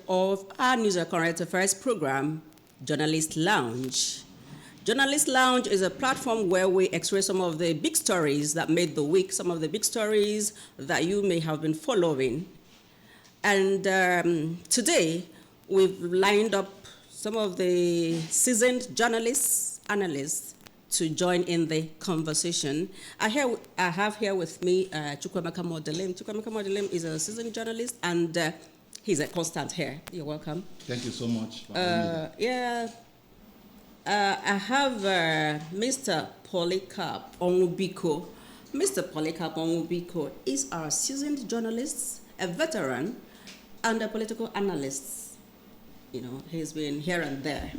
of our News and Current Affairs program, Journalist Lounge. Journalist Lounge is a platform where we x-ray some of the big stories that made the week, some of the big stories that you may have been following. And today, we've lined up some of the seasoned journalists, analysts, to join in the conversation. I have here with me Chukwemeka Modelim. Chukwemeka Modelim is a seasoned journalist, and he's a constant here. You're welcome. Thank you so much. For I have Mr. Polycarp Onwubiko. Mr. Polycarp Onwubiko is our seasoned journalist, a veteran, and a political analyst. You know, he's been here and there.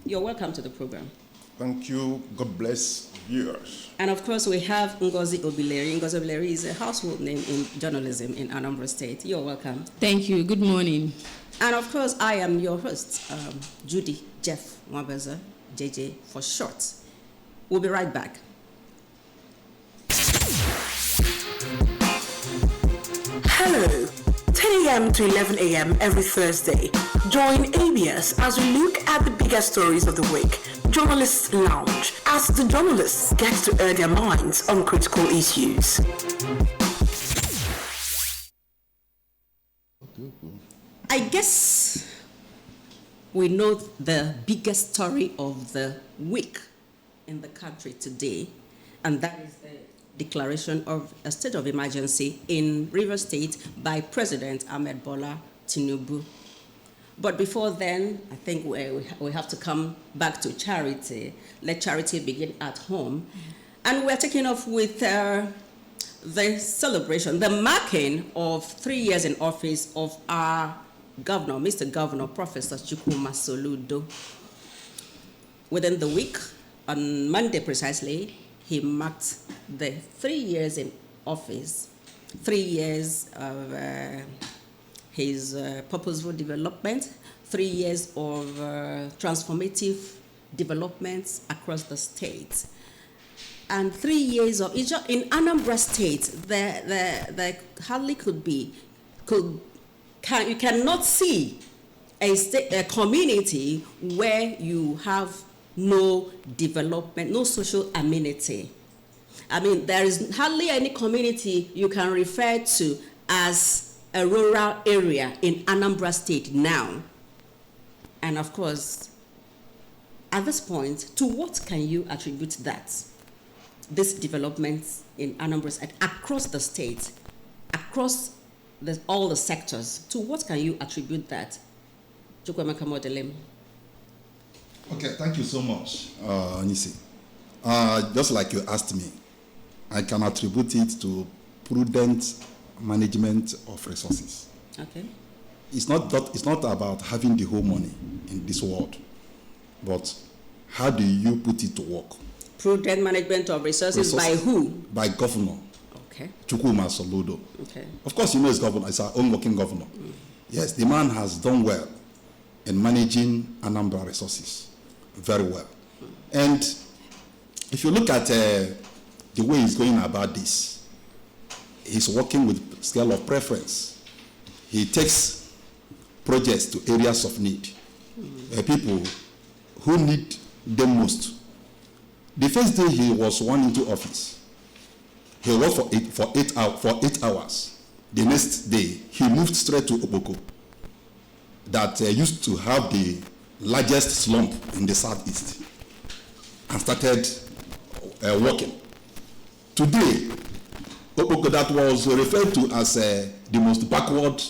You're welcome to the program. Thank you. God bless viewers. And of course, we have Ngozi Obileri. Ngozi Obileri is a household name in journalism in Anambra State. You're welcome. Thank you. Good morning. And of course, I am your host, Judy Jeff Mwabeza, JJ for short. We'll be right back. Hello. 10 a.m. to 11 a.m. every Thursday. Join ABS as we look at the biggest stories of the week. Journalists Lounge, as the journalists get to air their minds on critical issues. I guess we know the biggest story of the week in the country today, and that is the declaration of a state of emergency in Rivers State by President Ahmed Bola Tinubu. But before then, I think we have to come back to charity. Let charity begin at home. And we're taking off with the celebration, the marking of 3 years in office of our governor, Mr. Governor, Professor Chukwuma Soludo. Within the week, on Monday precisely, he marked the 3 years in office, 3 years of his purposeful development, 3 years of transformative developments across the state. And 3 years of, in Anambra State, there hardly you cannot see a community where you have no development, no social amenity. I mean, there is hardly any community you can refer to as a rural area in Anambra State now. And of course, at this point, to what can you attribute that? This development in Anambra State, across the state, across all the sectors, to what can you attribute that? Chukwemeka Modelim. Okay, thank you so much, Anisi. Just like you asked me, I can attribute it to prudent management of resources. Okay. It's not about having the whole money in this world, but how do you put it to work? Prudent management of resources by who? By governor. Okay. Chukwuma Soludo. Okay. Of course, you know his governor. It's our own working governor. Yes, the man has done well in managing Anambra resources very well. And if you look at the way he's going about this, he's working with scale of preference. He takes projects to areas of need, people who need them most. The first day he was sworn into office, he worked for 8 hours. The next day, he moved straight to Oboko, that used to have the largest slump in the southeast, and started working. Today, Oboko, that was referred to as the most backward,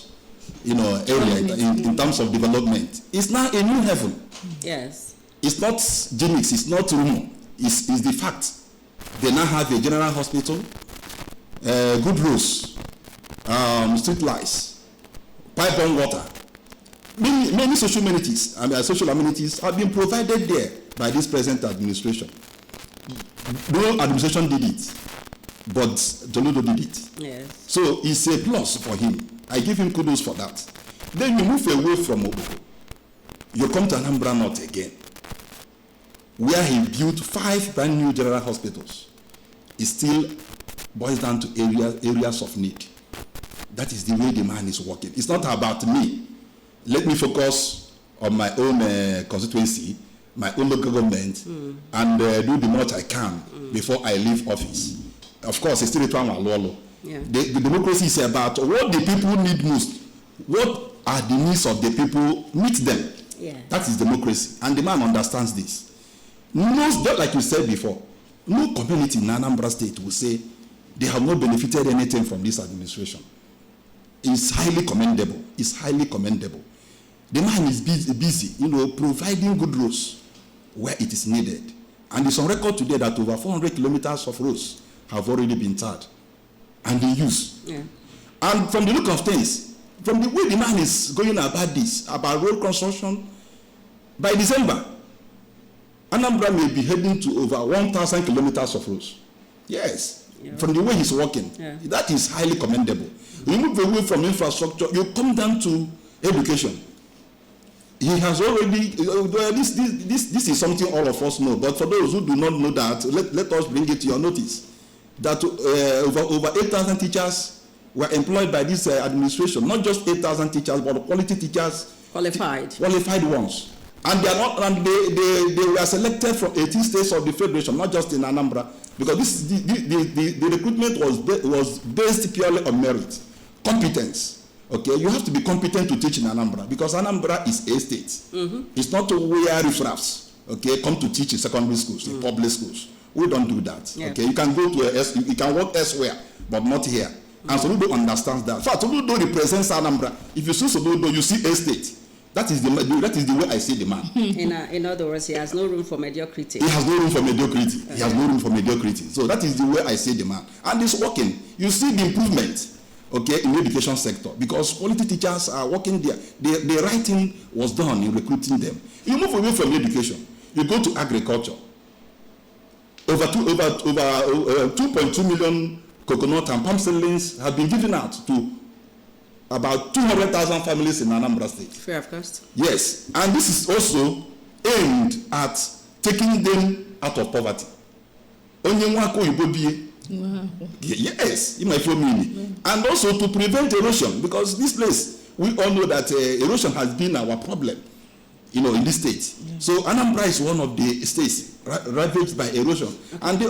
area in terms of development, is now a new heaven. Yes. It's not gimmicks, it's not rumor, it's the fact. They now have a general hospital, good roads, street lights, pipe-on water. Many social amenities have been provided there by this present administration. No administration did it, but Joludo did it. Yes. So it's a plus for him. I give him kudos for that. Then you move away from Oboko. You come to Anambra North again, where he built 5 brand new general hospitals. It still boils down to areas of need. That is the way the man is working. It's not about me. let me focus on my own constituency, my own local government, and do the much I can before I leave office. Of course, it's still a term. Yeah. The democracy is about what the people need most. What are the needs of the people? Meet them. Yeah. That is democracy, and the man understands this. Most, just like you said before, no community in Anambra State will say they have not benefited anything from this administration. It's highly commendable. It's highly commendable. The man is busy, providing good roads where it is needed. And it's on record today that over 400 kilometers of roads have already been tarred and in use. Yeah. And from the look of things, from the way the man is going about this, about road construction, by December, Anambra may be heading to over 1,000 kilometers of roads. Yes, yeah. From the way he's working, yeah. That is highly commendable. You move away from infrastructure, you come down to education. He has already, this is something all of us know, but for those who do not know that, let us bring it to your notice, that over 8,000 teachers were employed by this administration, not just 8,000 teachers, but quality teachers. Qualified ones. And they are not, and they were selected from 18 states of the Federation, not just in Anambra, because the recruitment was based purely on merit, competence. Okay, you have to be competent to teach in Anambra because Anambra is a state. Mm-hmm. It's not where riffraffs, okay, come to teach in secondary schools, in public schools. We don't do that. Yeah. Okay, you can go to you can work elsewhere, but not here. Mm-hmm. And Soludo understands that. In fact, Soludo represents Anambra. If you see Soludo, you see a state. That is the way I see the man. In other words, he has no room for mediocrity. He has no room for mediocrity. Okay. He has no room for mediocrity. So that is the way I see the man. And it's working. You see the improvement, okay, in the education sector, because quality teachers are working there. The right thing was done in recruiting them. You move away from education, you go to agriculture. Over 2.2 million coconut and palm seedlings have been given out to about 200,000 families in Anambra State. Free of cost? Yes, and this is also aimed at taking them out of poverty. Yes, in my family. And also to prevent erosion, because this place, we all know that erosion has been our problem, in this state. Yeah. So Anambra is one of the states ravaged by erosion. Okay. And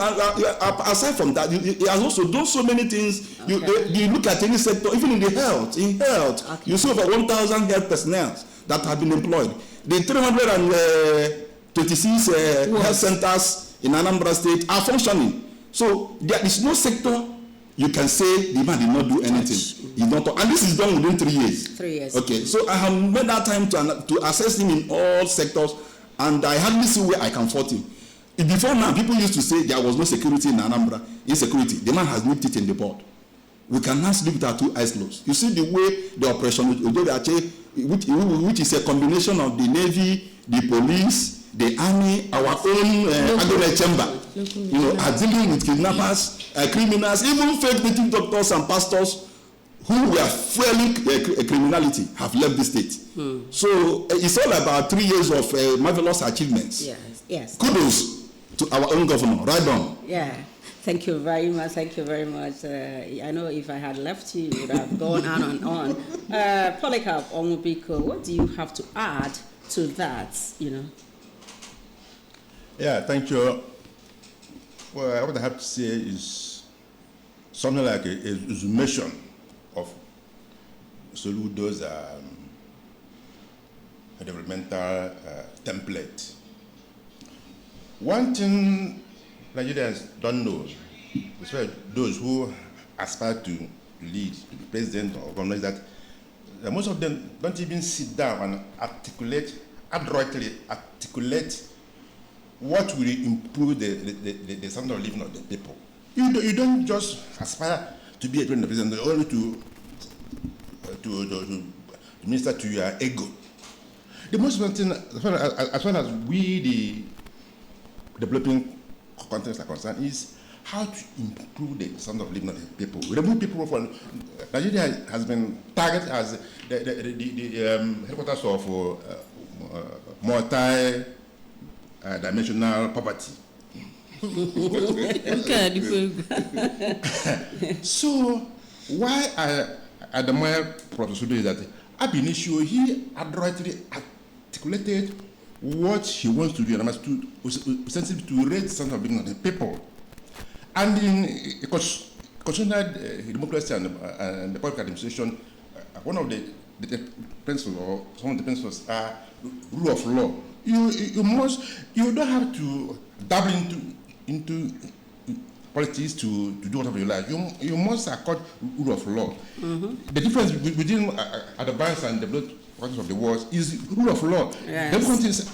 aside from that, he has also done so many things. Okay. You look at any sector, even in health, okay. You see over 1,000 health personnel that have been employed. The 326 health centers in Anambra State are functioning. So there is no sector you can say the man did not do anything. He's not, and this is done within 3 years. 3 years. Okay, so I have made that time to assess him in all sectors, and I hardly see where I can fault him. Before now, people used to say there was no security in Anambra. Insecurity. The man has nipped it in the bud. We can now sleep with our two eyes closed. You see the way the operation, which is a combination of the Navy, the police, the army, our own agro chamber, are dealing with kidnappers, criminals, even fake native doctors and pastors who were fueling criminality have left the state. So it's all about 3 years of marvelous achievements. Yes. Kudos to our own governor. Right on. Yeah. Thank you very much. Thank you very much. I know if I had left you, you would have gone on and on. Polycarp Onwubiko, what do you have to add to that? Yeah, thank you. Well, what I have to say is something like a resummation of Soludo's developmental template. One thing Nigerians don't know, especially those who aspire to lead, to be president or governor, is that most of them don't even sit down and adroitly articulate what will improve the standard of living of the people. You don't just aspire to be a president only to minister to your ego. The most important thing, as far as we, the developing countries are concerned, is how to improve the standard of living of the people. Remove people from Nigeria has been targeted as the headquarters of multi-dimensional poverty. So why I admire Professor Sudo is that ab initio, he adroitly articulated what he wants to do, and to sensitive to raise the standard of living of the people. And in concerning democracy and the public administration, one of the principles, or some of the principles, are rule of law. You don't have to dabble into politics to do whatever you like. You must accord rule of law. The difference between advanced and developed countries of the world is rule of law. Yes. Developed countries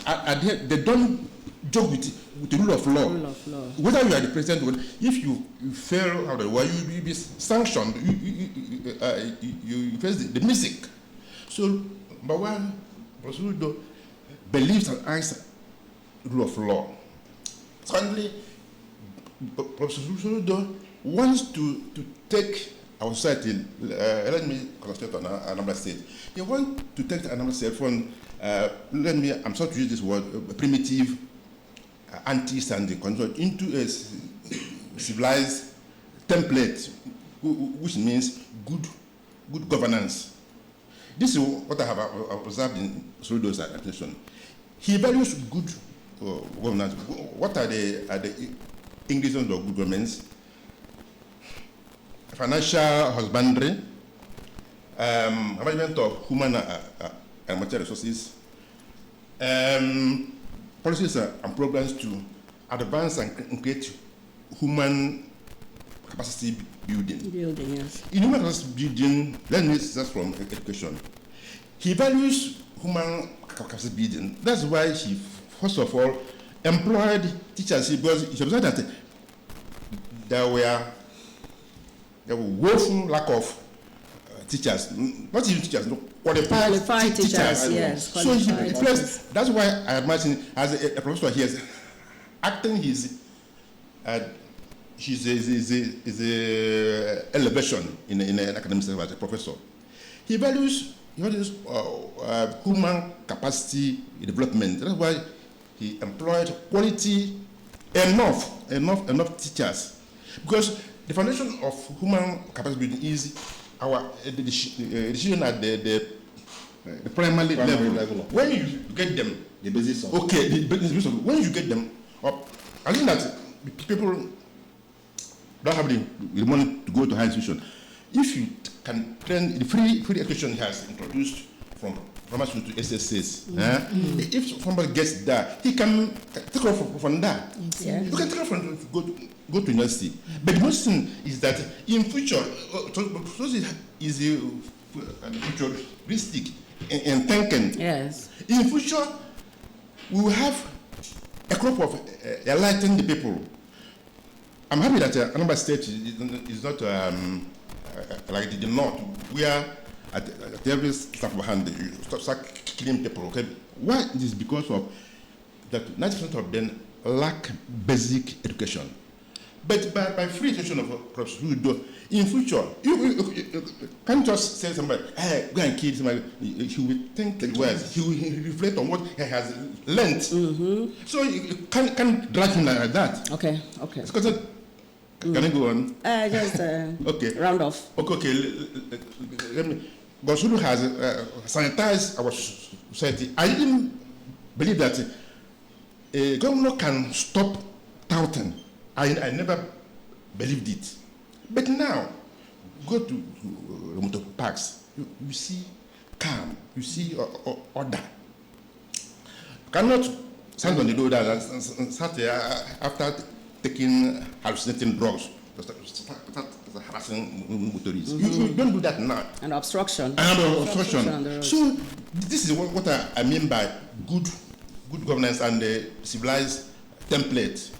they don't joke with the rule of law. Rule of law. Whether you are the president, if you fail out of the war, you will be sanctioned. You face the music. So, number one, Professor Ludo believes and acts rule of law. Secondly, Professor Ludo wants to take our society, let me concentrate on Anambra State. He wants to take Anambra State from, I'm sorry to use this word, primitive, anti-standing control into a civilized template, which means good governance. This is what I have observed in Soludo's attention. He values good governance. What are the ingredients of good governance? Financial husbandry, management of human and material resources, policies and programs to advance and create human capacity building. Building, yes. In human capacity building, let me start from education. He values human capacity building. That's why he, first of all, employed teachers, because he observed that there were woeful lack of teachers, not even teachers, no, qualified teachers. Yes. So he replaced, that's why I imagine as a professor he is acting his elevation in an academic sense as a professor. He values human capacity development. That's why he employed quality enough teachers, because the foundation of human capacity building is our decision at the primary level. When you get them, The basis of the basis of when you get them up, I think that people don't have the money to go to higher institution. If you can train the free education he has introduced from primary school to SSS, if somebody gets that, he can take off from that. Yeah. You can take off from go to university. But the most thing is that in future, so is futuristic in thinking. Yes. In future, we will have a crop of enlightened people. I'm happy that Anambra State is not like the North, where at every step of hand you start killing people. Okay? Why? It is because of that 90% of them lack basic education. But by free education of Professor Ludo, in future, you can't just say somebody, hey, go and kill somebody. He will think the words. He will reflect on what he has learned. So you can't drag him like that. Okay. Can I go on? Just okay. Round off. Okay. Let me. Gosulu has sanitized our society. I didn't believe that a governor can stop touting. I never believed it. But now, go to motor parks, you see calm, you see order. You cannot stand on the road and start after taking hallucinating drugs, start harassing motorists. You don't do that now. And obstruction. Obstruction. So this is what I mean by good governance and the civilized template.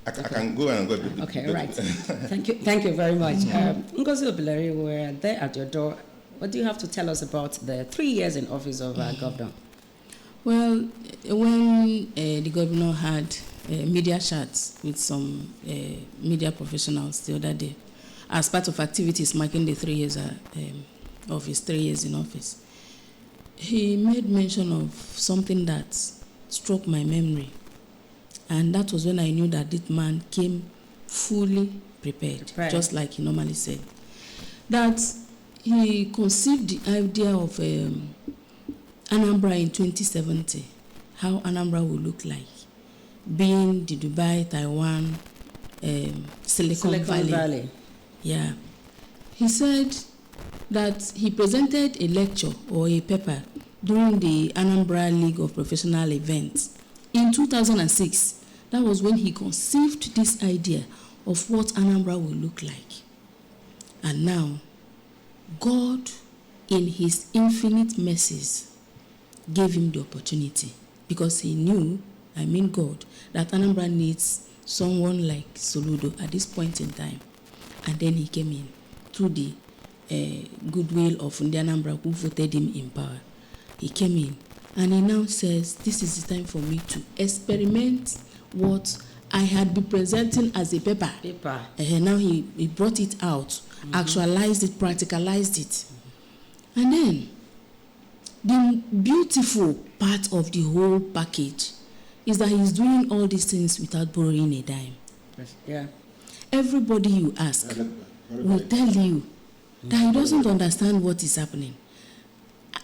I can go and go. Okay, right. Thank you very much. Ngozi Obilere, we're there at your door. What do you have to tell us about the 3 years in office of governor? Well, when the governor had media chats with some media professionals the other day, as part of activities marking the 3 years of his 3 years in office, he made mention of something that struck my memory. And that was when I knew that this man came fully prepared, just like he normally said. That he conceived the idea of Anambra in 2070, how Anambra will look like, being the Dubai, Taiwan, Silicon Valley. Yeah. He said that he presented a lecture or a paper during the Anambra League of Professional Events in 2006. That was when he conceived this idea of what Anambra will look like. And now, God, in his infinite mercies, gave him the opportunity, because he knew, God, that Anambra needs someone like Soludo at this point in time. And then he came in through the goodwill of the Anambra who voted him in power. He came in and he now says, this is the time for me to experiment what I had been presenting as a paper. Now he brought it out, actualized it, practicalized it. And then the beautiful part of the whole package is that he's doing all these things without borrowing a dime. Yeah. Everybody you ask will tell you that he doesn't understand what is happening.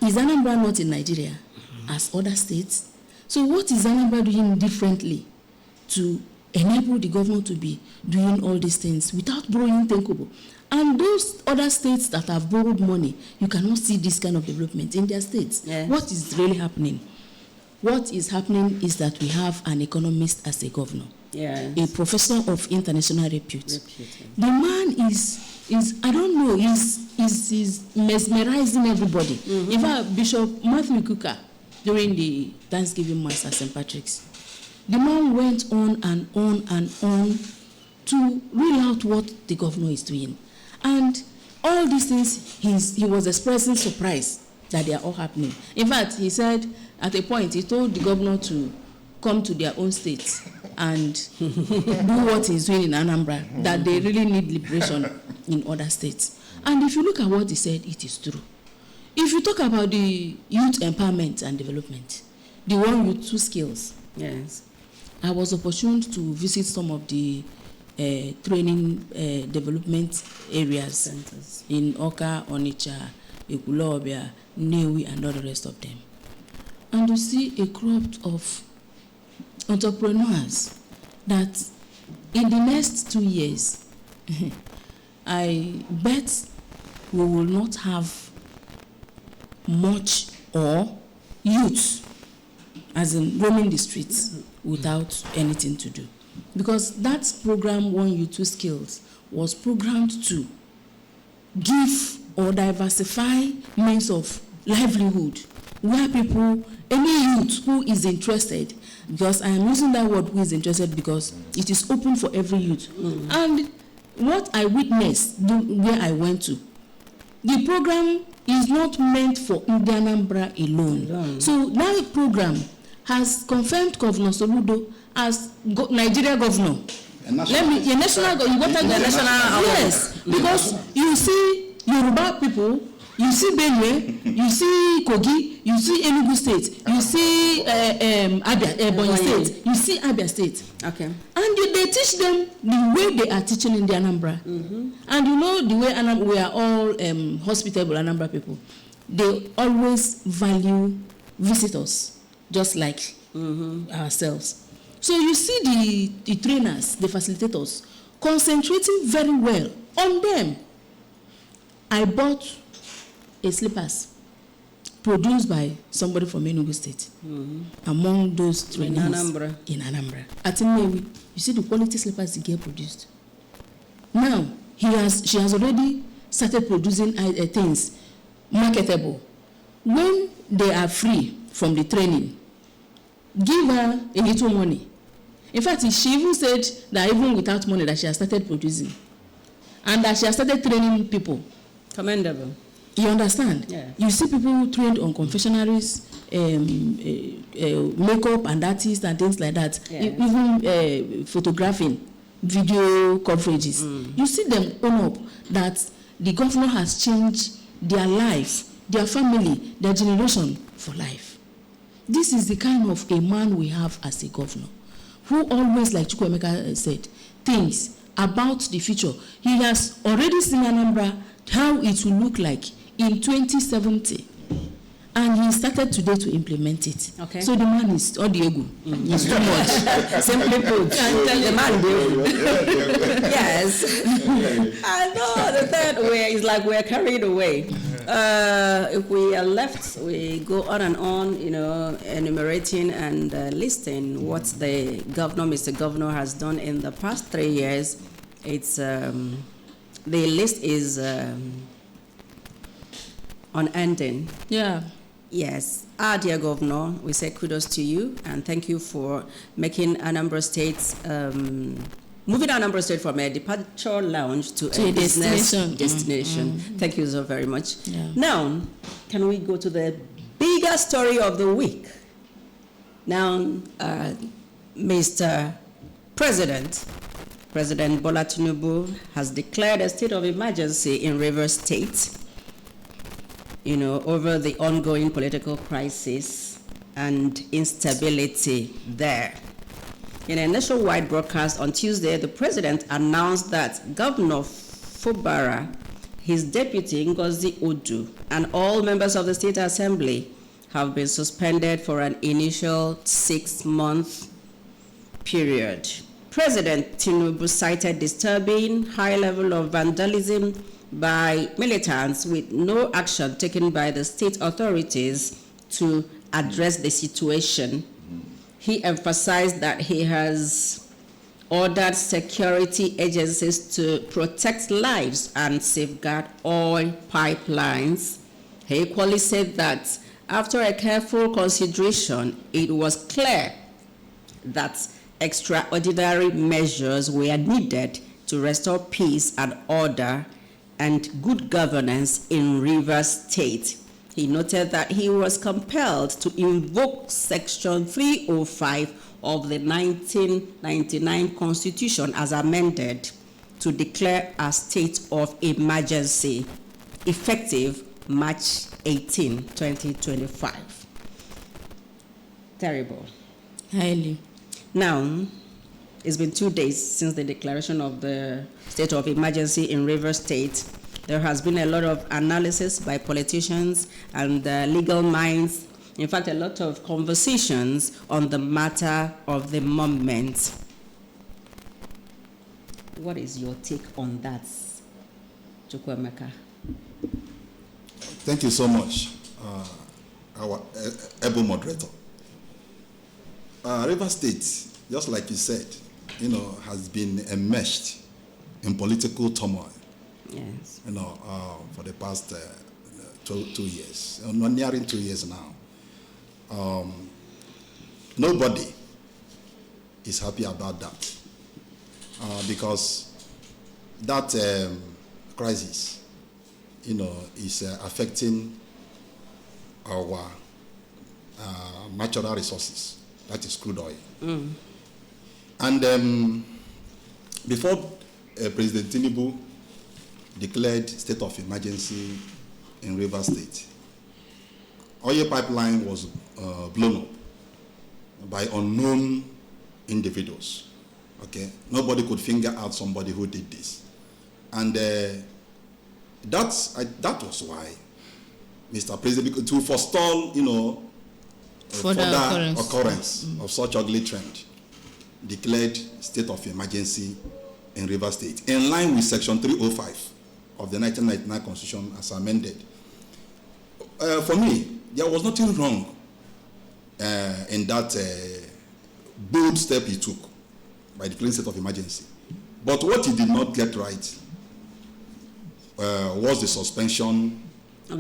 Is Anambra not in Nigeria as other states? So what is Anambra doing differently to enable the governor to be doing all these things without borrowing tenkobo? And those other states that have borrowed money, you cannot see this kind of development in their states. Yes. What is really happening? What is happening is that we have an economist as a governor. Yes. A professor of international repute. The man is I don't know, is mesmerizing everybody. In fact, Bishop Matthew Kuka, during the Thanksgiving Mass at St. Patrick's, the man went on and on and on to reel out what the governor is doing. And all these things, he was expressing surprise that they are all happening. In fact, he said at a point, he told the governor to come to their own states and do what he's doing in Anambra, that they really need liberation in other states. And if you look at what he said, it is true. If you talk about the youth empowerment and development, the one with 2 skills. Yes. I was opportune to visit some of the training development areas Centers. in Oka, Onitsha, Ekulobia, Newi, and all the rest of them. And you see a crop of entrepreneurs that in the next 2 years, I bet we will not have much or youth as in roaming the streets without anything to do. Because that program, 1 Youth 2 Skills, was programmed to give or diversify means of livelihood where people, any youth who is interested, because I am using that word who is interested because it is open for every youth. And what I witnessed where I went to, the program is not meant for Anambra alone. So that program has confirmed Governor Soludo as Nigeria governor. Yes, because you see Yoruba people, you see Benue, you see Kogi, you see Enugu State, you see Ebonyi State, you see Abia State. Okay. And they teach them the way they are teaching in the Anambra. And you know the way we are all hospitable Anambra people. They always value visitors, just like ourselves. So you see the trainers, the facilitators, concentrating very well on them. I bought a slippers produced by somebody from Enugu State. Among those trainees in Anambra. At Newi, you see the quality slippers the girl produced. Now, she has already started producing things marketable. When they are free from the training, give her a little money. In fact, she even said that even without money that she has started producing. And that she has started training people. Commendable. You understand? Yeah. You see people trained on confectionaries, makeup and artists and things like that. Yeah. Even photographing, video coverages. You see them own up that the governor has changed their life, their family, their generation for life. This is the kind of a man we have as a governor, who always, like Chukwuemeka said, thinks about the future. He has already seen Anambra how it will look like in 2070. And he started today to implement it. Okay. So the man is Odiegu. He's too much. Simply put, the man will. Yes. I know the third way is like we're carried away. If we are left, we go on and on, enumerating and listing what the governor, Mr. Governor, has done in the past 3 years. It's the list is unending. Yeah. Yes. Our dear Governor, we say kudos to you and thank you for making Anambra State, moving Anambra State from a departure lounge to a business destination. Thank you so very much. Yeah. Now, can we go to the bigger story of the week? Now, Mr. President Bola Tinubu has declared a state of emergency in Rivers State, over the ongoing political crisis and instability there. In a nationwide broadcast on Tuesday, the president announced that Governor Fubara, his deputy Ngozi Udu, and all members of the State Assembly have been suspended for an initial 6-month period. President Tinubu cited disturbing high level of vandalism by militants with no action taken by the state authorities to address the situation. He emphasized that he has ordered security agencies to protect lives and safeguard oil pipelines. He equally said that after a careful consideration, it was clear that extraordinary measures were needed to restore peace and order and good governance in Rivers State. He noted that he was compelled to invoke Section 305 of the 1999 Constitution as amended to declare a state of emergency, effective March 18, 2025. Terrible. Highly. Now, it's been 2 days since the declaration of the state of emergency in Rivers State. There has been a lot of analysis by politicians and legal minds. In fact, a lot of conversations on the matter of the moment. What is your take on that, Chukwuemeka? Thank you so much, our able moderator. Rivers State, just like you said, has been enmeshed in political turmoil. Yes. For the past 2 years, nearing 2 years now. Nobody is happy about that because that crisis, is affecting our natural resources, that is crude oil. And before President Tinubu declared state of emergency in Rivers State, oil pipeline was blown up by unknown individuals. Okay, nobody could finger out somebody who did this, and that was why Mr. President, to forestall, further occurrence of such ugly trend, declared state of emergency in Rivers State, in line with Section 305 of the 1999 Constitution as amended. For me, there was nothing wrong in that bold step he took by declaring state of emergency. But what he did not get right was the suspension of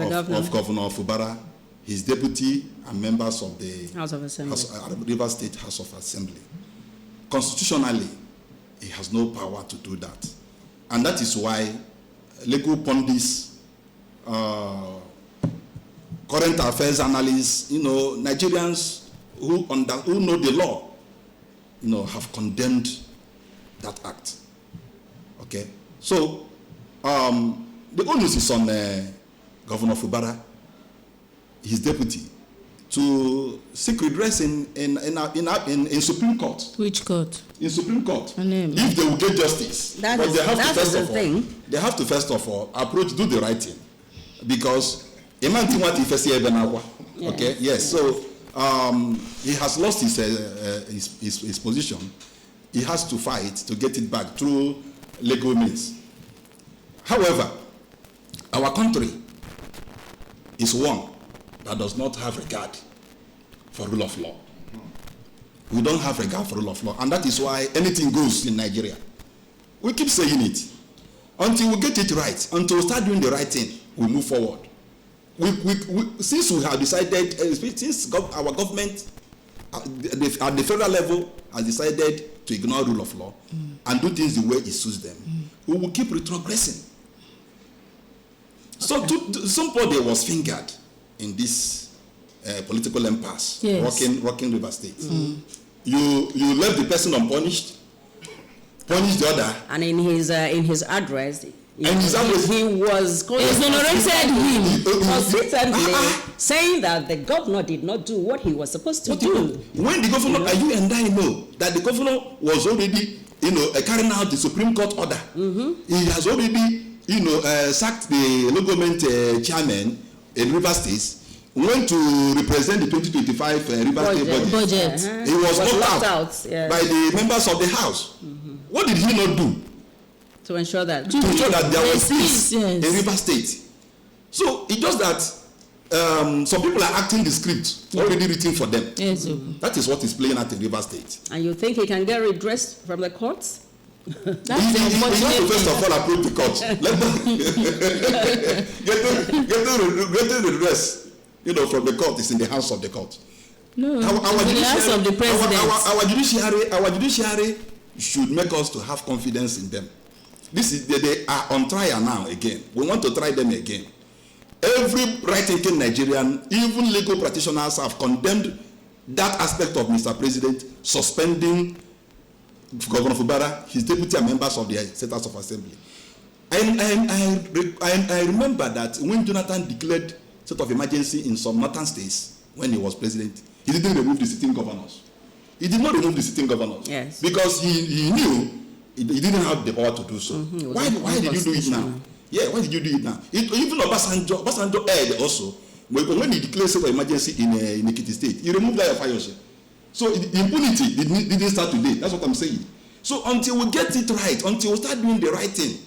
Governor Fubara, his deputy, and members of the House of Assembly. Rivers State House of Assembly. Constitutionally, he has no power to do that. And that is why legal pundits, current affairs analysts, Nigerians who know the law, have condemned that act. Okay? So, the onus is on Governor Fubara, his deputy, to seek redress in Supreme Court. Which court? In Supreme Court. Name. If they will get justice. That but is- they have that to is first the of all, thing. they have to first of all do the right thing. Because okay, yes. So he has lost his position. He has to fight to get it back through legal means. However, our country is one that does not have regard for rule of law. We don't have regard for rule of law, and that is why anything goes in Nigeria. We keep saying it. Until we get it right, until we start doing the right thing, we move forward. Since we have decided, since our government at the federal level has decided to ignore rule of law and do things the way it suits them, we will keep retrogressing. So somebody was fingered in this political impasse, Yes. rocking River State. You left the person unpunished, punished the other, And in his address, And his address- he was Exonerated him. consistently saying that the governor did not do what he was supposed to do. When the governor, you and I know that the governor was already, carrying out the Supreme Court order. He has already, sacked the local government chairman in River State, went to represent the 2025 River State budget. He was locked out yes. by the members of the House. What did he not do? To ensure that. To ensure that there was peace Yes. in River State. So it's just that some people are acting the script already written for them. Yes. That is what is playing out in River State. And you think he can get redress from the courts? That's He the has to unfortunate first thing. of all approach the court. Let them get the redress, from the court is in the hands of the court. No, in the hands of the president. Our judiciary should make us to have confidence in them. They are on trial now again. We want to try them again. Every right-thinking Nigerian, even legal practitioners, have condemned that aspect of Mr. President suspending Governor Fubara, his deputy and members of the State House of Assembly. I remember that when Jonathan declared state of emergency in some northern states when he was president, he didn't remove the sitting governors. He did not remove the sitting governors. Yes. Because he knew he didn't have the power to do so. Why did you do it now? Yeah, why did you do it now? Even Obasanjo aired also, when he declared state of emergency in Ekiti State, he removed that Fayose. So the impunity didn't start today. That's what I'm saying. So until we get it right, until we start doing the right thing,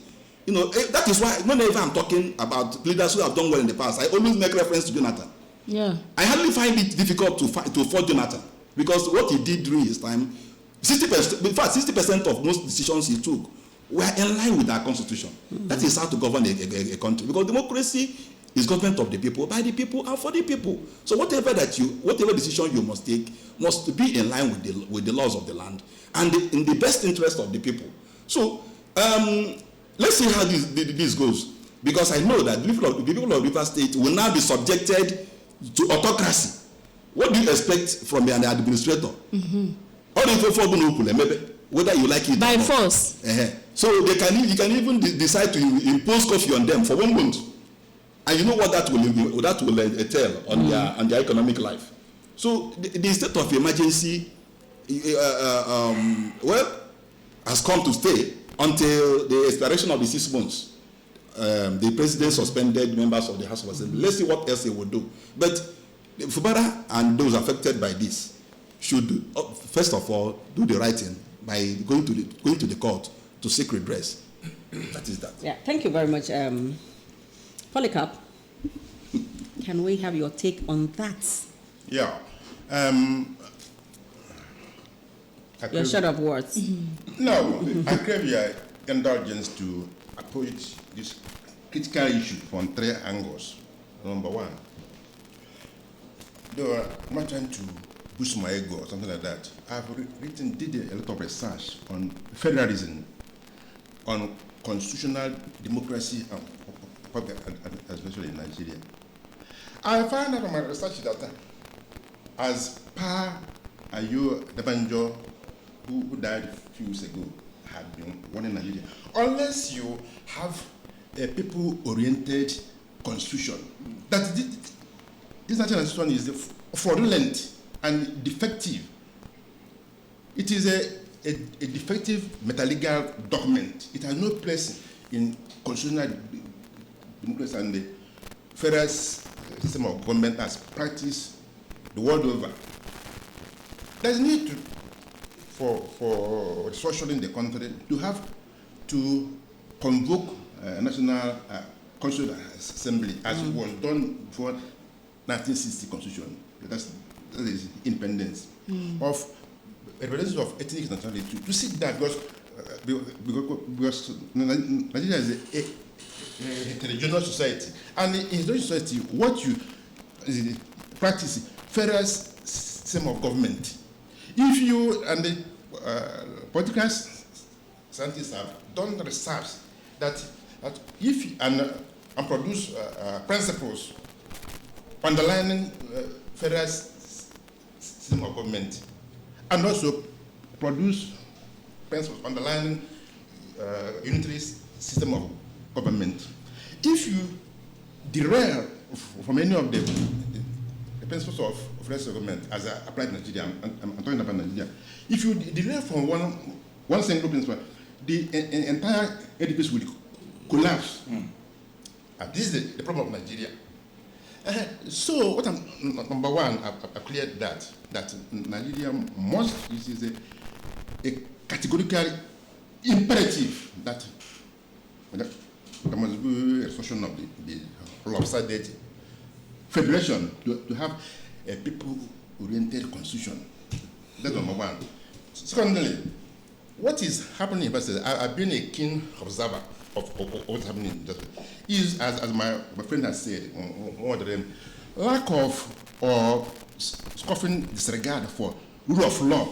that is why whenever I'm talking about leaders who have done well in the past, I always make reference to Jonathan. Yeah. I hardly find it difficult to fault Jonathan, because what he did during his time, 60%, in fact, 60% of most decisions he took were in line with our constitution. That is how to govern a country, because democracy is government of the people, by the people, and for the people. So whatever decision you must take must be in line with the laws of the land and in the best interest of the people. So let's see how this goes, because I know that the people of River State will now be subjected to autocracy. What do you expect from an administrator? Whether you like it By or not. force. So you can even decide to impose curfew on them for 1 month, and you know what that will entail on their economic life. So the state of emergency, has come to stay until the expiration of the 6 months. The president suspended members of the House of Assembly. Let's see what else he will do. But Fubara and those affected by this should first of all do the right thing by going to the court to seek redress. That is that. Yeah, thank you very much. Polycarp, can we have your take on that? Yeah. Your short of words. No, I crave your indulgence to approach this critical issue from 3 angles. Number 1, though I'm not trying to boost my ego or something like that, I've did a lot of research on federalism, on constitutional democracy, especially in Nigeria. I found out from my research that as per Ayo Debanjo, who died a few years ago, had been warning Nigeria, unless you have a people-oriented constitution, that this national constitution is the fraudulent and defective. It is a defective metalegal document. It has no place in constitutional democracy and the federal system of government as practiced the world over. There's need for restructuring the country to have to convoke a national constitutional assembly as it was done before 1960 constitution. That is independence of a representative of ethnic nationality to sit down because Nigeria is a heterogeneous society, and in heterogeneous society, what you practice federal system of government. If you and the political scientists have done research that if and produce principles underlining federal system of government, and also produce principles underlining unitary system of government. If you derail from any of the principles of federal government as applied in Nigeria, I'm talking about Nigeria, if you derail from one single principle, the entire edifice will collapse. And this is the problem of Nigeria. So, what number one, I've cleared that Nigeria must, this is a categorical imperative that there must be a solution of the lopsided federation to have a people-oriented constitution. That's number one. Secondly, what is happening in I've been a keen observer of what's happening in justice, is, as my friend has said, one of them, lack of or scoffing disregard for rule of law.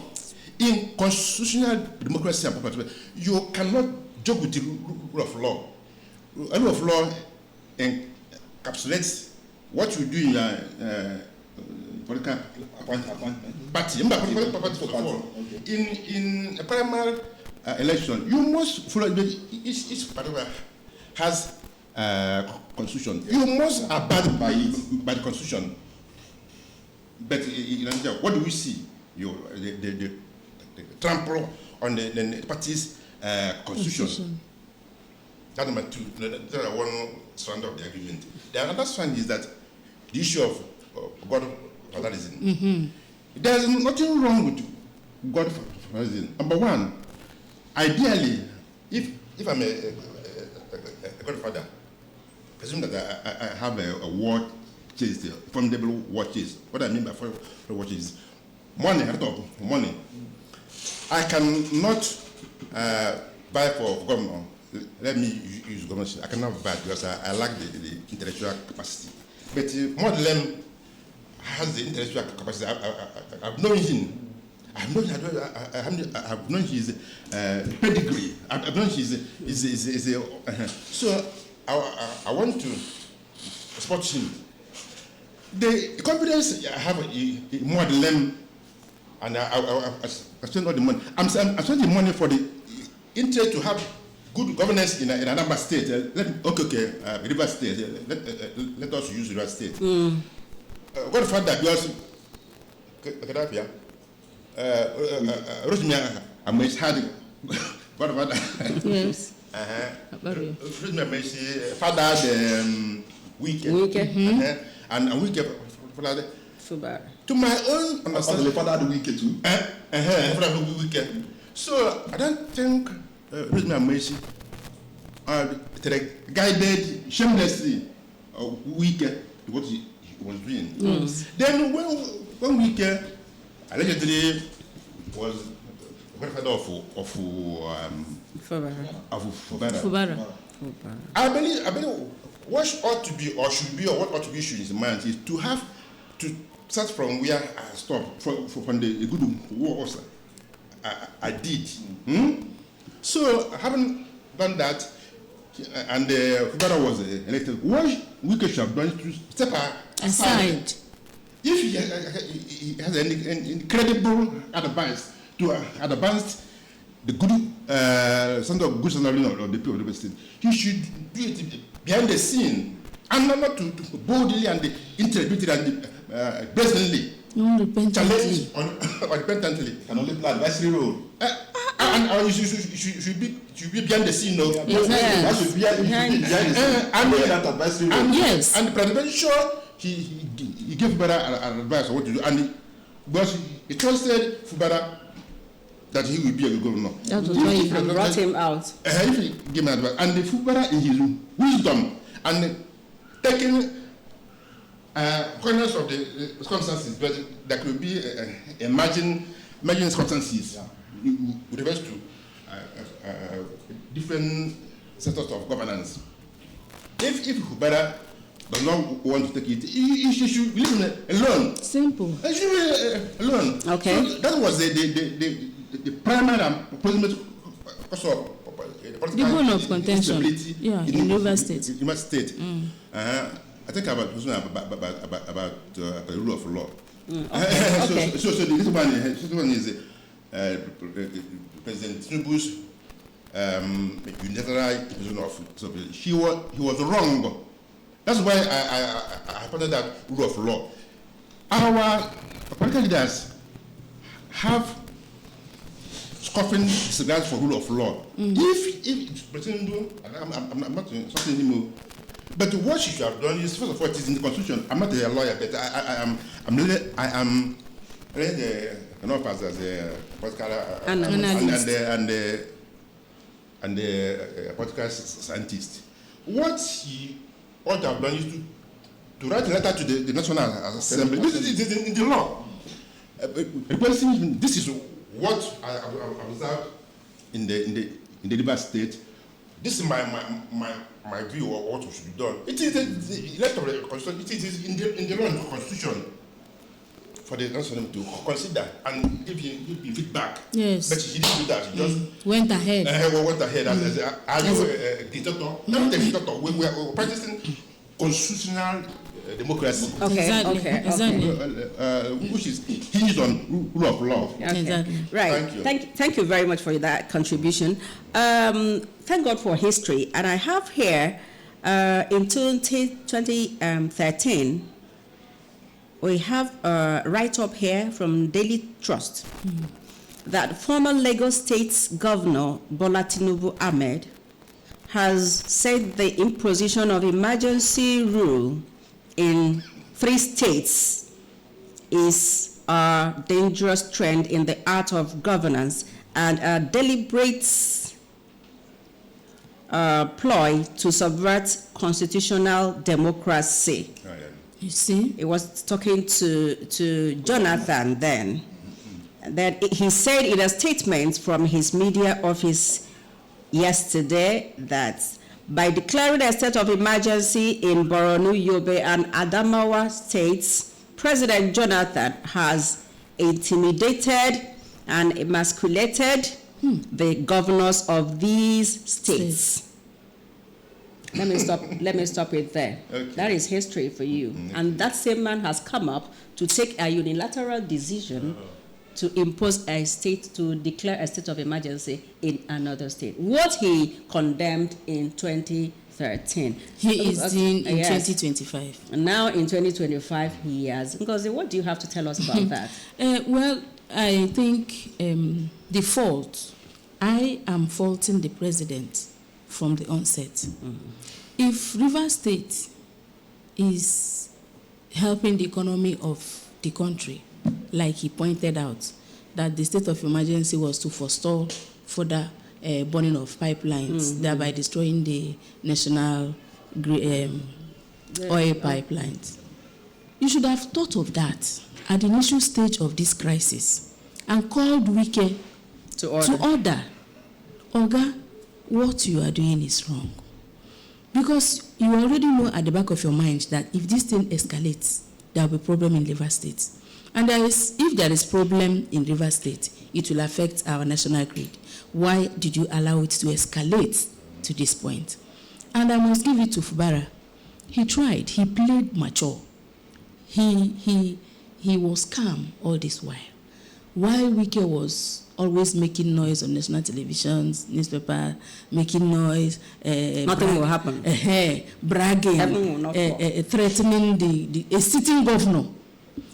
In constitutional democracy and popular, you cannot joke with the rule of law. A rule of law encapsulates what you do in your political party. In a primary election, you must follow each party has constitution. You must abide by the constitution. But in Nigeria, what do we see? The trample on the party's constitution. That's number two. That's one strand of the agreement. The other strand is that the issue of godfatherism. There's nothing wrong with godfatherism. Number one, ideally, if I'm a godfather, presume that I have a war chase, a formidable war chase. What I mean by war chase is money, a lot of money. I cannot buy for government. Let me use government. I cannot buy because I lack the intellectual capacity. But Modlem has the intellectual capacity. I've known him. I've known his pedigree. I've known his so I want to support him. The confidence I have in Modlem, and I spend all the money. I'm spending the money for the interest to have good governance in Anambra State. River State. Let us use River State. What fact that because Rosemary Amish had what about that? Yes. Rosemary Amish father the weekend. And weekend to my own understanding. The father the weekend too. Father the weekend. So I don't think Rosemary Amish guided shamelessly weekend what he was doing. Yes. Then when weekend allegedly was grandfather of Fubara. I believe what ought to be or should be or what ought to be issued in his mind is to have to start from where I stopped from the good war I did. So having done that, and the Fubara was elected, what we should have done to step aside. If he has any incredible advice to advance the good standard of good standard of the people of the state, he should do it behind the scene and not to boldly and intellectually and brazenly challenge unrepentantly. Can only play advisory role. And you should be behind the scene, no? Yes. That should be behind the scene. That advisory role. Yes. And the president, sure, he gave Fubara an advice on what to do, and because he trusted Fubara that he will be a good governor. That was why he brought him out. If he gave him advice, and the Fubara in his wisdom and taking cognizance of the circumstances, but there could be emerging circumstances with regards to different sectors of governance. If Fubara does not want to take it, he should leave him alone. Simple. He should leave alone. Okay. So that was the primary and ultimate cause of The bone of contention. Yeah, in Rivers State. In Rivers State. I think about the rule of law. Okay. So this one is President Tinubu's unilateral imposition of stability. He was wrong. That's why I pointed that rule of law. Our political leaders have scoffing disregard for rule of law. If President Tinubu, I'm not something anymore. But what she should have done is, first of all, it is in the Constitution. I'm not a lawyer, but I am really as a political analyst and a political scientist. What he ought to have done is to write a letter to the National Assembly. This is in the law. This is what I observed in the Rivers State. This is my view of what should be done. It is the electoral constitution. It is in the law and the constitution for the national to consider and give you feedback. Yes. But he didn't do that. He just went ahead. Went ahead as a dictator. Not a dictator. We are practicing constitutional democracy. Okay. Exactly. Which is hinged on rule of law. Okay. Exactly. Right. Thank you very much for that contribution. Thank God for history. And I have here, in 2013, we have a write-up here from Daily Trust that former Lagos State Governor Bola Tinubu Ahmed has said the imposition of emergency rule in 3 states is a dangerous trend in the art of governance and a deliberate ploy to subvert constitutional democracy. You see? He was talking to Jonathan then. That he said in a statement from his media office yesterday that by declaring a state of emergency in Borno, Yobe, and Adamawa states, President Jonathan has intimidated and emasculated the governors of these states. Let me stop it there. Okay. That is history for you. And that same man has come up to take a unilateral decision to impose a state, to declare a state of emergency in another state. What he condemned in 2013. He is doing in Yes. 2025. And now in 2025, he has. Ngozi, what do you have to tell us about that? Well, I think the fault, I am faulting the president from the onset. If Rivers State is helping the economy of the country, like he pointed out, that the state of emergency was to forestall further burning of pipelines, thereby destroying the national oil pipelines. You should have thought of that at the initial stage of this crisis and called Wike To order. to order. Oga, what you are doing is wrong. Because you already know at the back of your mind that if this thing escalates, there will be problem in Rivers State. And if there is problem in Rivers State, it will affect our national grid. Why did you allow it to escalate to this point? And I must give it to Fubara. He tried. He played mature. He was calm all this while. While Wike was always making noise on national televisions, newspaper, making noise. Nothing will happen. Bragging, Heaven will not fall. threatening a sitting governor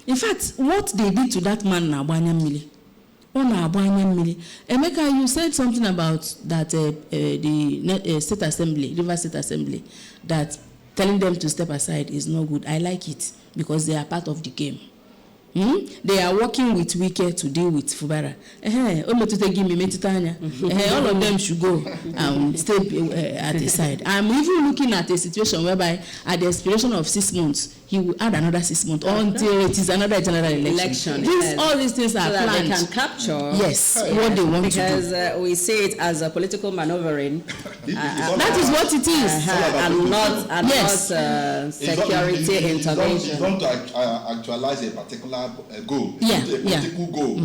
In fact, what they did to that man na agbanya mmiri. Emeka, you said something about that the State Assembly, River State Assembly, that telling them to step aside is not good. I like it because they are part of the game. They are working with Wike to deal with Fubara. All of them should go and stay at the side. I'm even looking at a situation whereby at the expiration of 6 months, he will add another 6 months until it is another general election. All these things are so that planned. they can capture What they want to do. Because we see it as a political maneuvering. That is what it is. And not security intervention. It's not to actualize a particular goal. It's a political goal.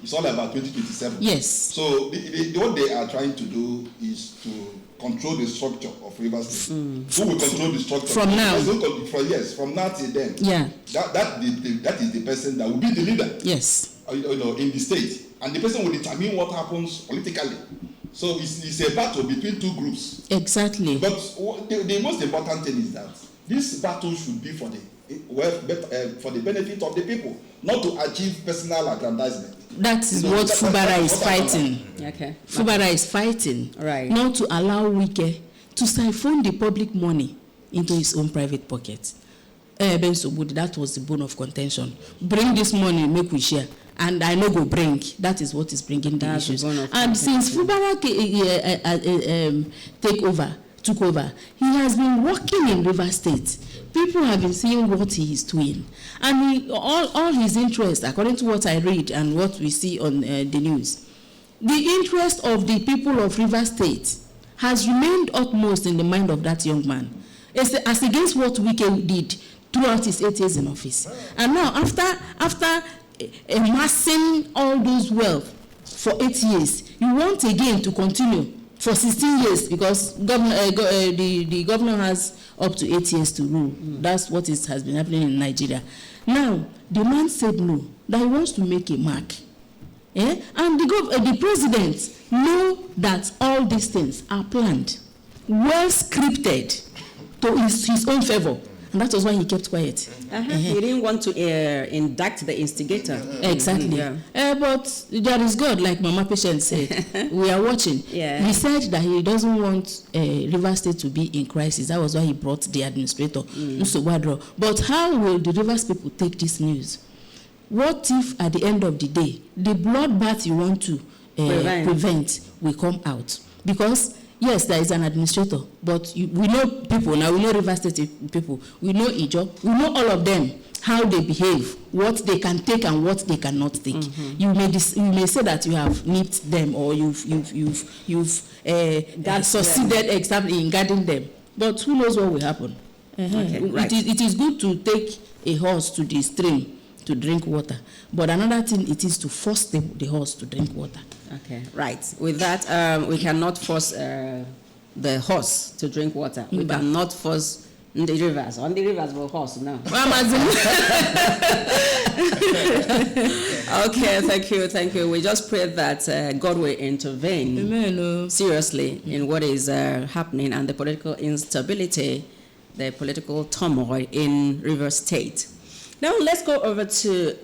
It's all about 2027. Yes. So what they are trying to do is to control the structure of Rivers State. Who will control the structure? From now. From now till then. Yeah. That is the person that will be the leader. Yes. In the state. And the person will determine what happens politically. So it's a battle between two groups. Exactly. But the most important thing is that this battle should be for the benefit of the people, not to achieve personal aggrandizement. That is what Fubara is fighting. Okay. Fubara is fighting. Right. Not to allow Wike to siphon the public money into his own private pocket. That was the bone of contention. Bring this money, make we share. And I know go bring. That is what is bringing the issues. And since Fubara took over, he has been working in River State. People have been seeing what he is doing. And all his interests, according to what I read and what we see on the news, the interest of the people of River State has remained utmost in the mind of that young man, as against what Wike did throughout his 8 years in office. And now, after amassing all those wealth for 8 years, you want again to continue for 16 years because the governor has up to 8 years to rule. That's what has been happening in Nigeria. Now, the man said no, that he wants to make a mark. And the president know that all these things are planned, well scripted to his own favor. And that was why he kept quiet. He didn't want to indict the instigator. Exactly. But there is God, like Mama Patient said. We are watching. Yeah. He said that he doesn't want River State to be in crisis. That was why he brought the administrator, Mr. Wadro. But how will the Rivers people take this news? What if at the end of the day, the bloodbath you want to prevent will come out? Because yes, there is an administrator, but we know people now. We know River State people. We know Ijo. We know all of them, how they behave, what they can take and what they cannot take. You may say that you have nipped them or you've succeeded exactly in guarding them, but who knows what will happen? Okay, right. It is good to take a horse to the stream to drink water, but another thing it is to force the horse to drink water. Okay, right. With that, we cannot force the horse to drink water. We cannot force the rivers. On the rivers, we'll horse now. Okay, thank you. We just pray that God will intervene. Amen. Seriously in what is happening and the political instability, the political turmoil in River State. Now let's go over to,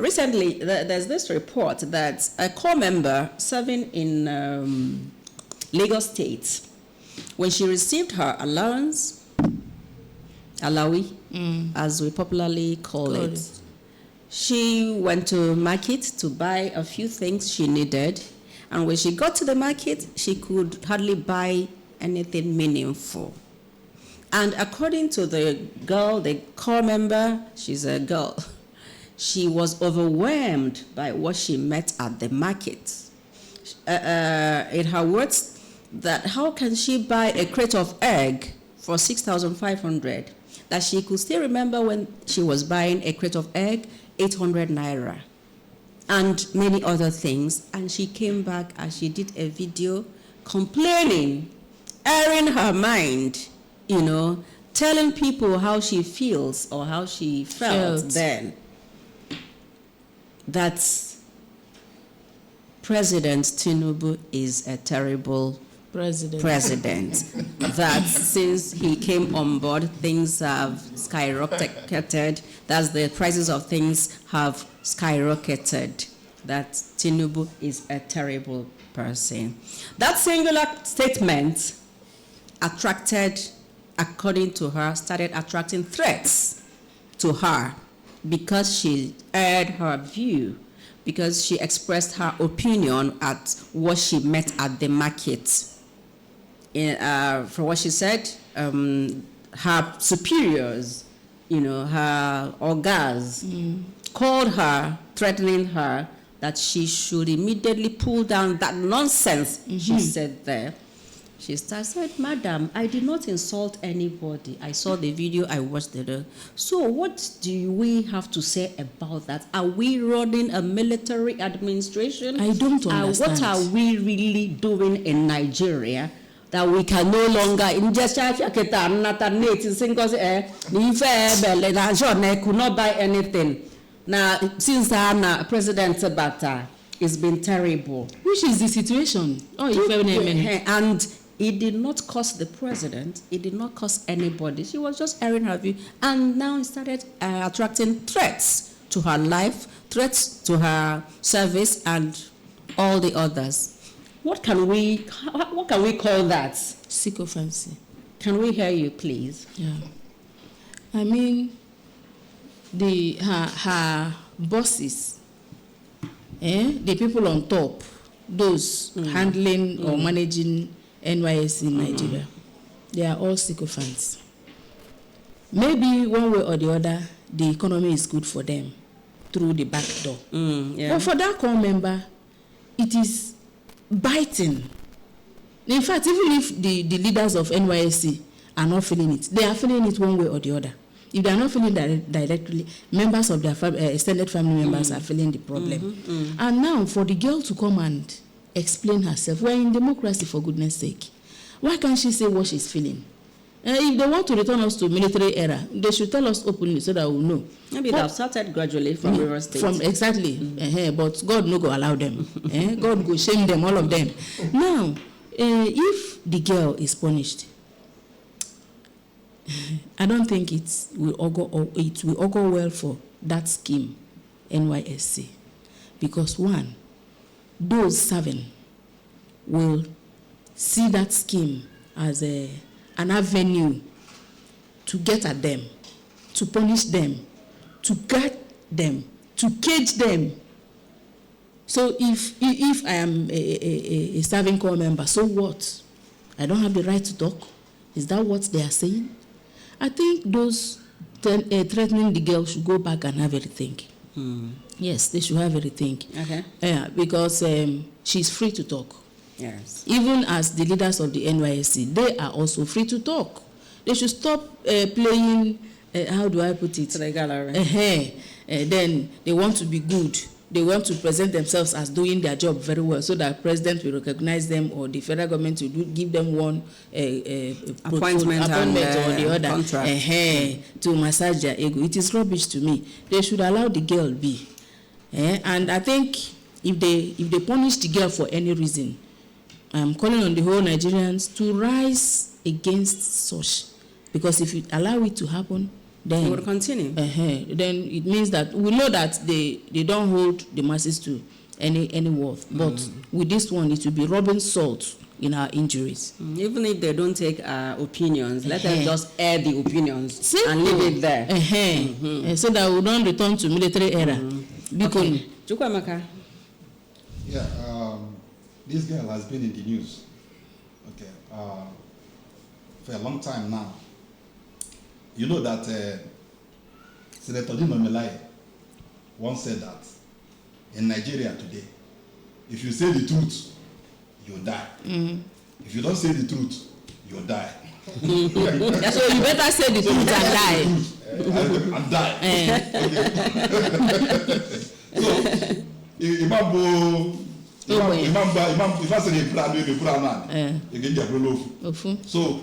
recently there's this report that a core member serving in Lagos State, when she received her allowance, alawi, as we popularly call it, she went to market to buy a few things she needed, and when she got to the market, she could hardly buy anything meaningful. And according to the girl, the core member, she's a girl, she was overwhelmed by what she met at the market. In her words, that how can she buy a crate of egg for 6,500? That she could still remember when she was buying a crate of egg, 800 naira, and many other things. And she came back and she did a video complaining, airing her mind, telling people how she feels or how she felt then. That President Tinubu is a terrible president. That since he came on board, things have skyrocketed. that the prices of things have skyrocketed, that Tinubu is a terrible person. That singular statement according to her, started attracting threats to her because she aired her view, because she expressed her opinion at what she met at the market. For what she said, her superiors, her ogas, called her, threatening her that she should immediately pull down that nonsense she said there. She said, "Madam, I did not insult anybody. I saw the video, I watched it. So what do we have to say about that? Are we running a military administration? I don't understand. What are we really doing in Nigeria that we can no longer could not buy anything? Now, since President Bata, it's been terrible." Which is the situation? And it did not cost the president, it did not cost anybody. She was just airing her view, and now it started attracting threats to her life, threats to her service, and all the others. What can we call that? Sycophancy. Can we hear you, please? Yeah. I mean, her bosses, the people on top, those handling or managing NYSC in Nigeria, they are all sycophants. Maybe one way or the other, the economy is good for them through the back door. But for that core member, it is biting. In fact, even if the leaders of NYSC are not feeling it, they are feeling it one way or the other. If they are not feeling directly, members of their extended family members are feeling the problem. And now, for the girl to come and explain herself, we're in democracy, for goodness sake. Why can't she say what she's feeling? If they want to return us to military era, they should tell us openly so that we'll know. Maybe they've started gradually from River State. Exactly. But God no go allow them. God go shame them, all of them. Now, if the girl is punished, I don't think it will augur well for that scheme, NYSC. Because one, those serving will see that scheme as an avenue to get at them, to punish them, to guard them, to cage them. So if I am a serving corps member, so what? I don't have the right to talk? Is that what they are saying? I think those threatening the girl should go back and have a rethink. Yes, they should have a rethink. Okay. Yeah, because she's free to talk. Yes. Even as the leaders of the NYSC, they are also free to talk. They should stop playing, how do I put it? To the gallery. Then they want to be good. They want to present themselves as doing their job very well so that president will recognize them or the federal government will give them one appointment or the other to massage their ego. It is rubbish to me. They should allow the girl be. And I think if they punish the girl for any reason, I'm calling on the whole Nigerians to rise against such. Because if you allow it to happen, then it will continue. Then it means that we know that they don't hold the masses to any worth. But with this one, it will be rubbing salt in our injuries. Even if they don't take our opinions, let them just air the opinions. Simple. And leave it there. So that we don't return to military era. Okay. Chukwamaka. Yeah, this girl has been in the news. Okay, for a long time now. You know that Senator Dino Melaye once said that in Nigeria today, if you say the truth, you die. If you don't say the truth, you die. So you better say the truth and die. So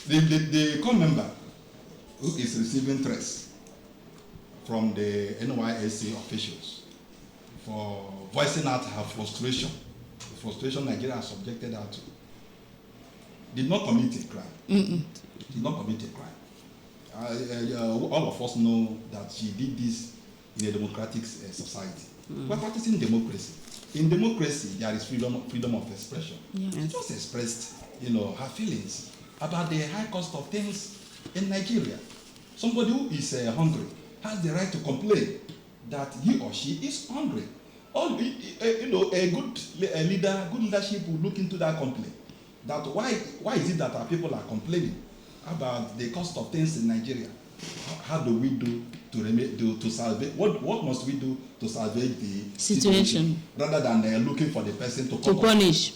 the core member who is receiving threats from the NYSC officials for voicing out her frustration, the frustration Nigeria has subjected her to, did not commit a crime. Did not commit a crime. all of us know that she did this in a democratic society. We're practicing democracy. In democracy, there is freedom of expression. Yeah. She just expressed, her feelings about the high cost of things in Nigeria. Somebody who is hungry has the right to complain that he or she is hungry. A good leader, good leadership will look into that complaint. That why is it that our people are complaining about the cost of things in Nigeria? How do we do to salvage? What must we do to salvage the situation rather than looking for the person to punish,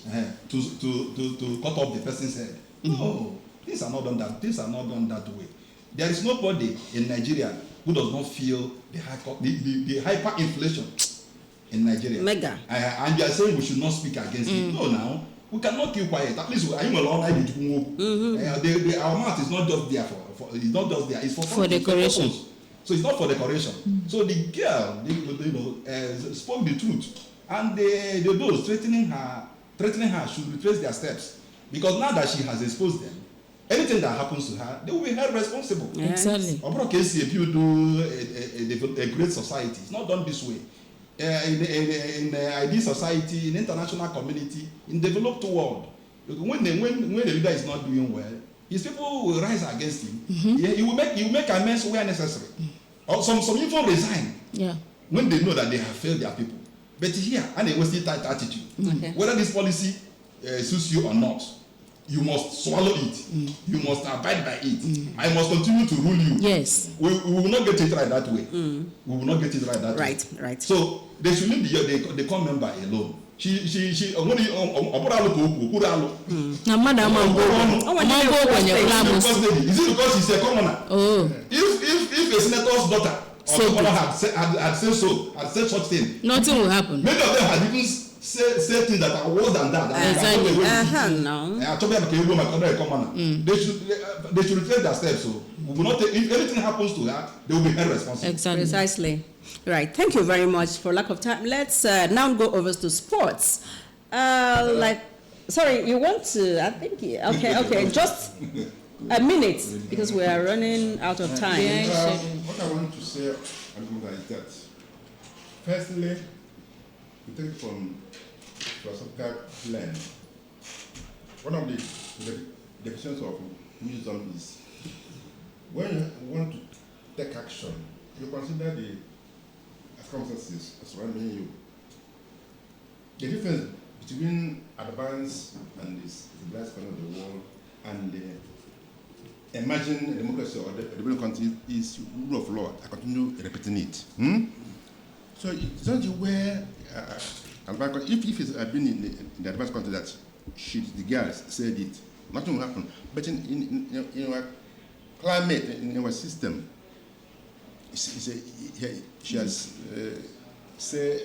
to cut off the person's head? No, things are not done that. Things are not done that way. There is nobody in Nigeria who does not feel the hyperinflation in Nigeria. Mega. And you are saying we should not speak against it. No, now we cannot keep quiet. At least our mouth is not just there for it's not just there. It's for decoration. So it's not for decoration. So the girl, spoke the truth, and those threatening her should retrace their steps, because now that she has exposed them, anything that happens to her, they will be held responsible. Yes. Exactly. If you do a great society, it's not done this way. In the ideal society, in international community, in developed world, when the leader is not doing well, his people will rise against him. Yeah, he will make amends where necessary. Or some even resign when they know that they have failed their people. But here, and they will still that attitude. Okay. Whether this policy suits you or not, you must swallow it. You must abide by it. I must continue to rule you. Yes. We will not get it right that way. We will not get it right that way. Right. So they should leave the core member alone. She Na mmadụ ama mgbe ogbenye plabụs. Is it because she's a commoner? Oh. If a senator's daughter or commoner had said such thing, Nothing will happen. many of them had even say things that are worse than that. Exactly. No. They should retrace their steps. So we will not take, if anything happens to her, they will be held responsible. Exactly. Precisely. Right. Thank you very much. For lack of time, let's now go over to sports. Sorry, you want to? I think. Okay. Just a minute because we are running out of time. What I want to say, Anambra, is that firstly, we take it from philosophical lens. One of the definitions of wisdom is when you want to take action, you consider the circumstances surrounding you. The difference between advanced and the civilized part of the world and the emerging democracy or the developing country is rule of law. I continue repeating it. So it's not where if it's been in the advanced country that the girls said it, nothing will happen. But in our climate, in our system, she has said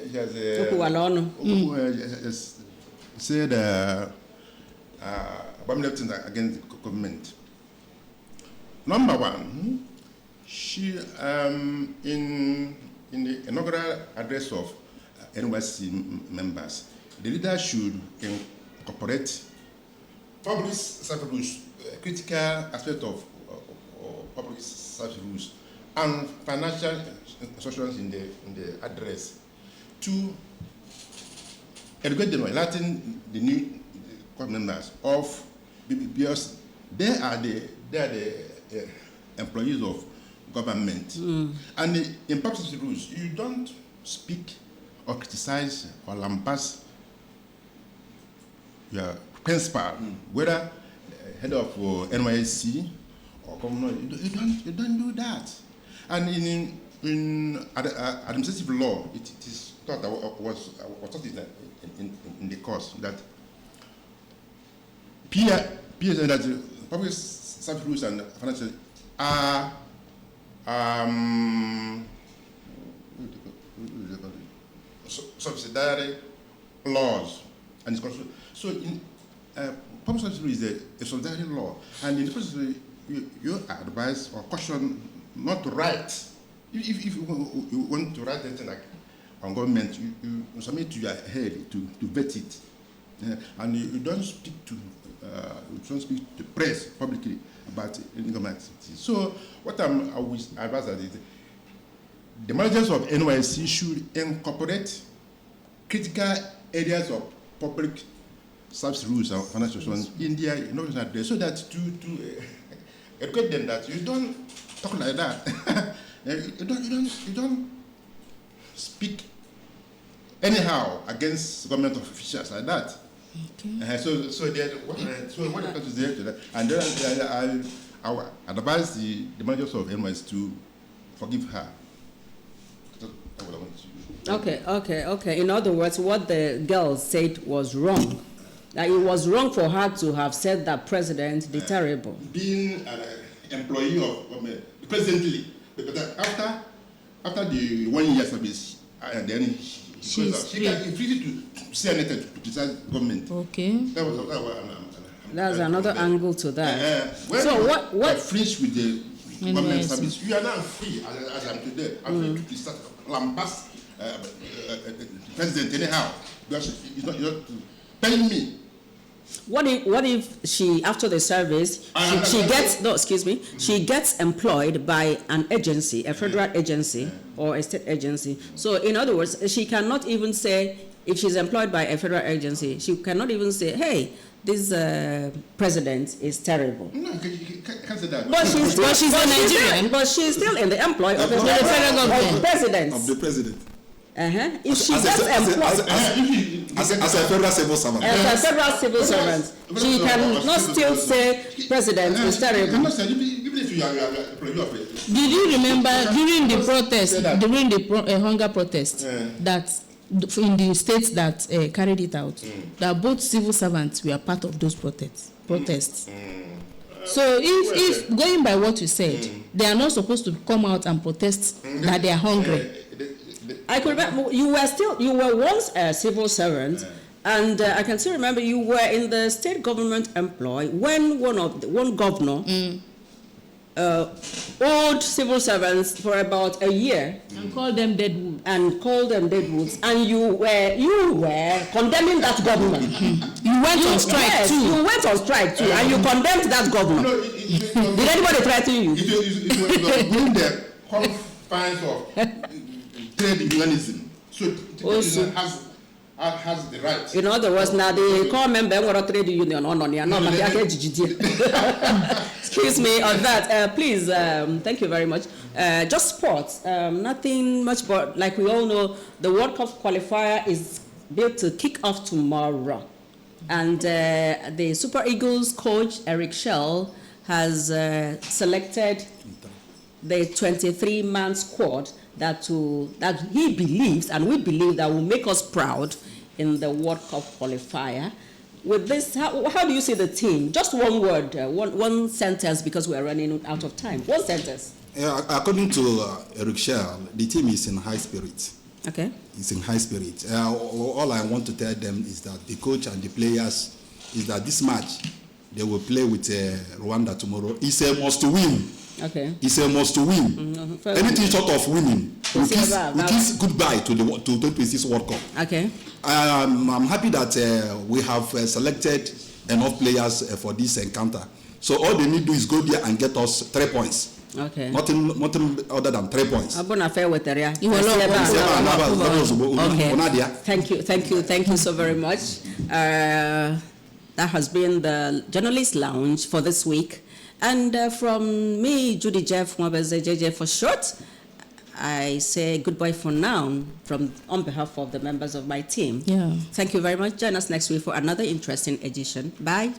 abominable things against the government. Number one, she in the inaugural address of NYC members, the leader should incorporate public service rules, critical aspect of public service rules, and financial instructions in the address to educate them, enlighten the new members of because they are the employees of government, and in public service rules you don't speak or criticize or lambast your principal, whether head of NYSC or governor. You don't do that. And in administrative law, it is taught that was taught in the course that that public service rules and financial are subsidiary laws and it's constituted. So in public service rule is a subsidiary law, and in the first you advise or caution not to write. If you want to write anything like on government, you submit to your head to vet it. And you don't speak to the press publicly about government activities. So what I wish advise that is the managers of NYSC should incorporate critical areas of public service rules and financial institutions in their innovation address, so that to educate them that you don't talk like that. you don't speak anyhow against government officials like that. Okay. So what happens is there, and then I will advise the managers of NYS to forgive her. That's what I want to do. Okay. In other words, what the girl said was wrong. That it was wrong for her to have said that President the terrible. Being an employee of government presently, but after the 1 year service, and then she can free to say anything to criticize government. Okay. That's another angle to that. So what fringe with the government service, you are now free as I am today. I'm free to criticize lambast president anyhow. Because you're not paying me. What if she, after the service, she gets employed by an agency, a federal agency or a state agency. So in other words, she cannot even say, if she's employed by a federal agency, she cannot even say, hey, this president is terrible. No, you can't say that. But she's a Nigerian. But she's still in the employ of the federal government. Of the president. If she gets employed as a federal civil servant, she cannot still say president is terrible. Did you remember during the protest, during the hunger protest, that in the states that carried it out, that both civil servants were part of those protests? So if going by what you said, they are not supposed to come out and protest that they are hungry. I could remember you were once a civil servant, and I can still remember you were in the state government employ when one governor owed civil servants for about a year and called them deadwood. And you were condemning that governor. You went on strike too. You went on strike too, and you condemned that governor. Did anybody threaten you? It was within the confines of trade unionism. So trade has the right. In other words, now they call member of trade union excuse me on that. Please, thank you very much. Just sports, nothing much, but like we all know, the World Cup qualifier is built to kick off tomorrow. And the Super Eagles coach, Eric Schell, has selected the 23-man squad that he believes, and we believe, that will make us proud in the World Cup qualifier. With this, how do you see the team? Just one word, one sentence, because we are running out of time. One sentence. According to Eric Schell, the team is in high spirit. Okay. It's in high spirit. All I want to tell them is that the coach and the players is that this match they will play with Rwanda tomorrow. It's a must win. Okay. It's a must win. Mm-hmm. Anything short of winning, we kiss goodbye to the 2026 World Cup. Okay. I'm happy that we have selected enough players for this encounter. So all they need to do is go there and get us 3 points. Okay. Nothing other than 3 points. Okay. Thank you so very much. That has been the Journalist Lounge for this week. And from me, Judy Jeff Mwabeze JJ for short, I say goodbye for now on behalf of the members of my team. Yeah. Thank you very much. Join us next week for another interesting edition. Bye.